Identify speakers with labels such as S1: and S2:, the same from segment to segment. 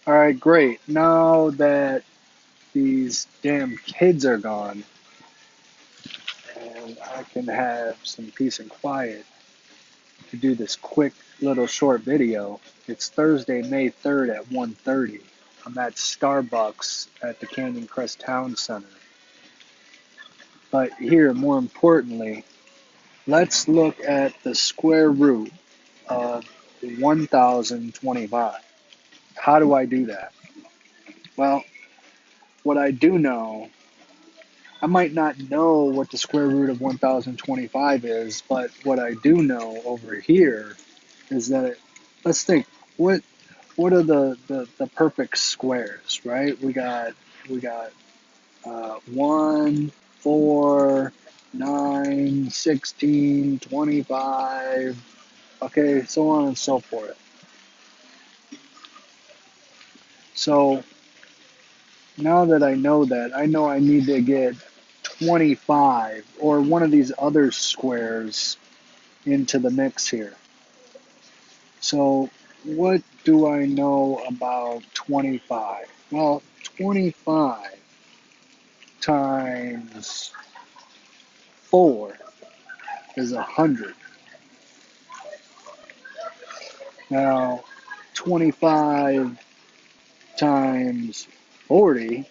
S1: All right, great. Now that these damn kids are gone and I can have some peace and quiet to do this quick little short video, it's Thursday, May 3rd at 1:30. I'm at Starbucks at the Canyon Crest Town Center. But here, more importantly, let's look at the square root of 1025. How do I do that? Well, what I do know, I might not know what the square root of 1025 is, but what I do know over here is that let's think, what are the perfect squares, right? We got 1, 4, 9, 16, 25, okay, so on and so forth. So now that I know that, I know I need to get 25 or one of these other squares into the mix here. So what do I know about 25? Well, 25 times 4 is 100. Now, 25 times 40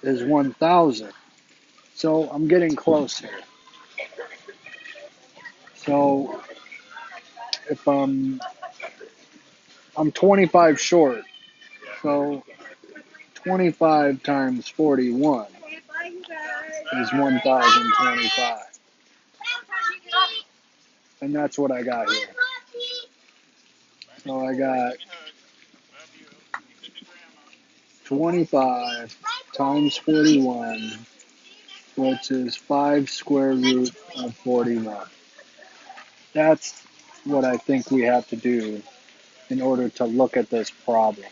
S1: is 1,000. So I'm getting close here. So if I'm 25 short, so 25 times 41 is 1,025. And that's what I got here. So I got 25 times 41, which is 5 square root of 41. That's what I think we have to do in order to look at this problem.